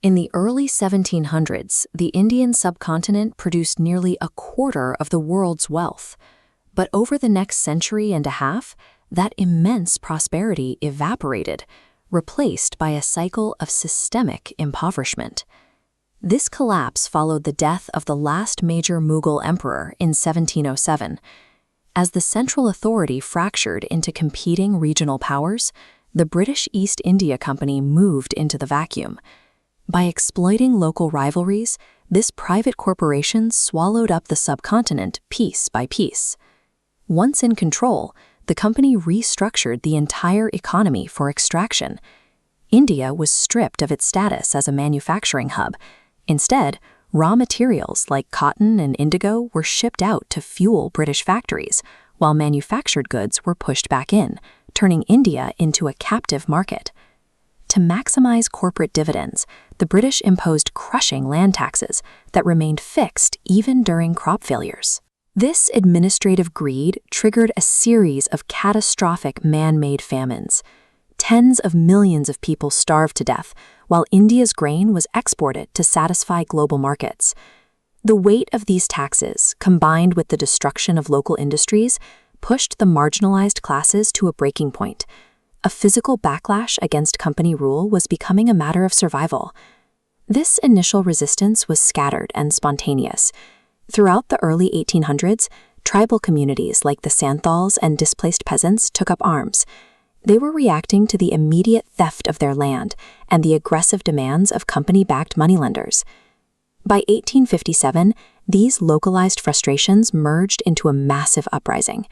In the early 1700s, the Indian subcontinent produced nearly a quarter of the world's wealth. But over the next century and a half, that immense prosperity evaporated, replaced by a cycle of systemic impoverishment. This collapse followed the death of the last major Mughal emperor in 1707. As the central authority fractured into competing regional powers, the British East India Company moved into the vacuum. By exploiting local rivalries, this private corporation swallowed up the subcontinent piece by piece. Once in control, the company restructured the entire economy for extraction. India was stripped of its status as a manufacturing hub. Instead, raw materials like cotton and indigo were shipped out to fuel British factories, while manufactured goods were pushed back in, turning India into a captive market. To maximize corporate dividends, the British imposed crushing land taxes that remained fixed even during crop failures. This administrative greed triggered a series of catastrophic man-made famines. Tens of millions of people starved to death, while India's grain was exported to satisfy global markets. The weight of these taxes, combined with the destruction of local industries, pushed the marginalized classes to a breaking point. A physical backlash against company rule was becoming a matter of survival. This initial resistance was scattered and spontaneous. Throughout the early 1800s, tribal communities like the Santhals and displaced peasants took up arms. They were reacting to the immediate theft of their land and the aggressive demands of company-backed moneylenders. By 1857, these localized frustrations merged into a massive uprising.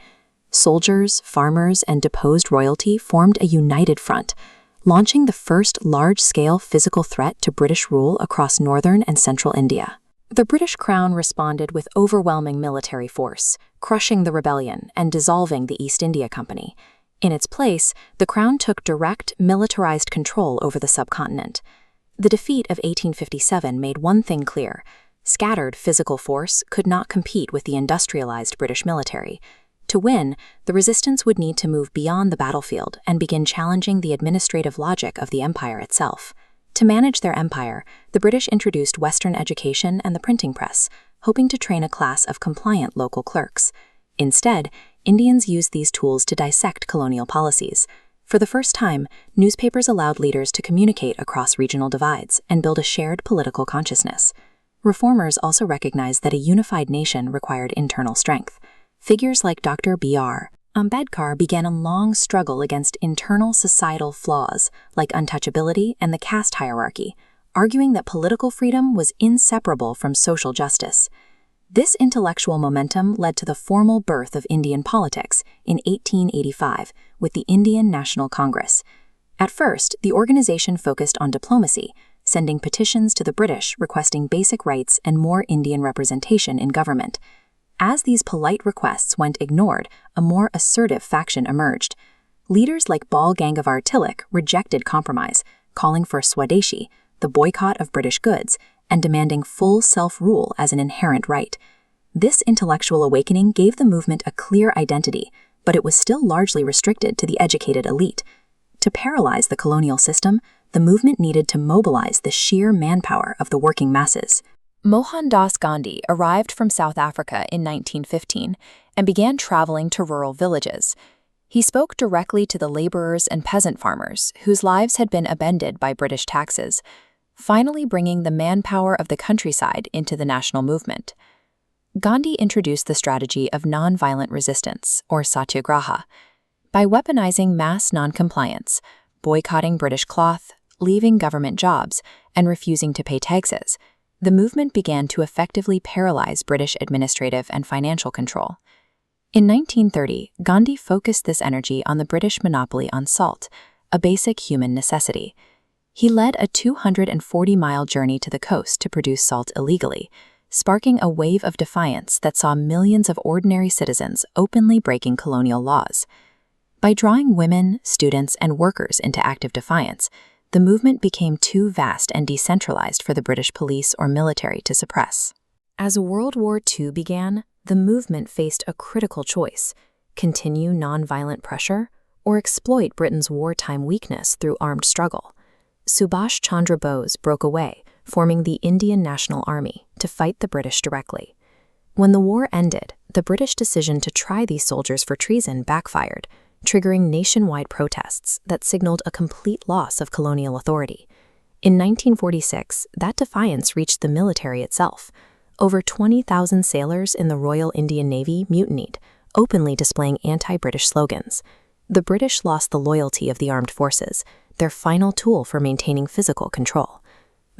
Soldiers, farmers, and deposed royalty formed a united front, launching the first large-scale physical threat to British rule across northern and central India. The British Crown responded with overwhelming military force, crushing the rebellion and dissolving the East India Company. In its place, the Crown took direct, militarized control over the subcontinent. The defeat of 1857 made one thing clear: scattered physical force could not compete with the industrialized British military. To win, the resistance would need to move beyond the battlefield and begin challenging the administrative logic of the empire itself. To manage their empire, the British introduced Western education and the printing press, hoping to train a class of compliant local clerks. Instead, Indians used these tools to dissect colonial policies. For the first time, newspapers allowed leaders to communicate across regional divides and build a shared political consciousness. Reformers also recognized that a unified nation required internal strength. Figures like Dr. B.R. Ambedkar began a long struggle against internal societal flaws like untouchability and the caste hierarchy, arguing that political freedom was inseparable from social justice. This intellectual momentum led to the formal birth of Indian politics in 1885 with the Indian National Congress. At first, the organization focused on diplomacy, sending petitions to the British requesting basic rights and more Indian representation in government. As these polite requests went ignored, a more assertive faction emerged. Leaders like Bal Gangavar Tilak rejected compromise, calling for Swadeshi, the boycott of British goods, and demanding full self-rule as an inherent right. This intellectual awakening gave the movement a clear identity, but it was still largely restricted to the educated elite. To paralyze the colonial system, the movement needed to mobilize the sheer manpower of the working masses. Mohandas Gandhi arrived from South Africa in 1915 and began traveling to rural villages. He spoke directly to the laborers and peasant farmers whose lives had been upended by British taxes, finally bringing the manpower of the countryside into the national movement. Gandhi introduced the strategy of nonviolent resistance, or satyagraha. By weaponizing mass noncompliance, boycotting British cloth, leaving government jobs, and refusing to pay taxes, the movement began to effectively paralyze British administrative and financial control. In 1930, Gandhi focused this energy on the British monopoly on salt, a basic human necessity. He led a 240-mile journey to the coast to produce salt illegally, sparking a wave of defiance that saw millions of ordinary citizens openly breaking colonial laws. By drawing women, students, and workers into active defiance, the movement became too vast and decentralized for the British police or military to suppress. As World War II began, the movement faced a critical choice: continue nonviolent pressure or exploit Britain's wartime weakness through armed struggle. Subhash Chandra Bose broke away, forming the Indian National Army to fight the British directly. When the war ended, the British decision to try these soldiers for treason backfired, triggering nationwide protests that signaled a complete loss of colonial authority. In 1946, that defiance reached the military itself. Over 20,000 sailors in the Royal Indian Navy mutinied, openly displaying anti-British slogans. The British lost the loyalty of the armed forces, their final tool for maintaining physical control.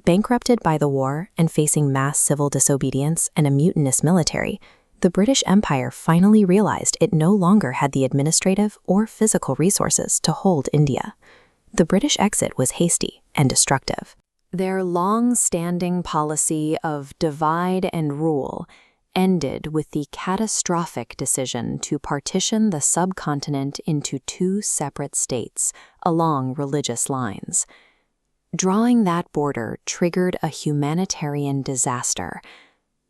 Bankrupted by the war and facing mass civil disobedience and a mutinous military, the British Empire finally realized it no longer had the administrative or physical resources to hold India. The British exit was hasty and destructive. Their long-standing policy of divide and rule ended with the catastrophic decision to partition the subcontinent into two separate states along religious lines. Drawing that border triggered a humanitarian disaster.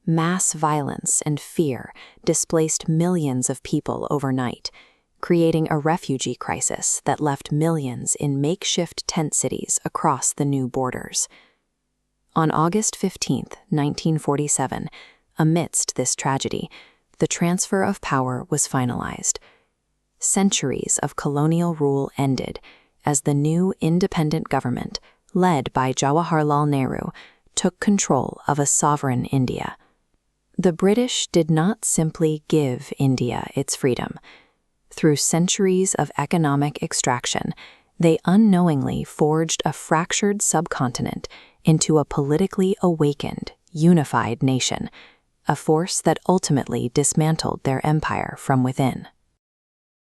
Mass violence and fear displaced millions of people overnight, creating a refugee crisis that left millions in makeshift tent cities across the new borders. On August 15, 1947, amidst this tragedy, the transfer of power was finalized. Centuries of colonial rule ended as the new independent government, led by Jawaharlal Nehru, took control of a sovereign India. The British did not simply give India its freedom. Through centuries of economic extraction, they unknowingly forged a fractured subcontinent into a politically awakened, unified nation, a force that ultimately dismantled their empire from within.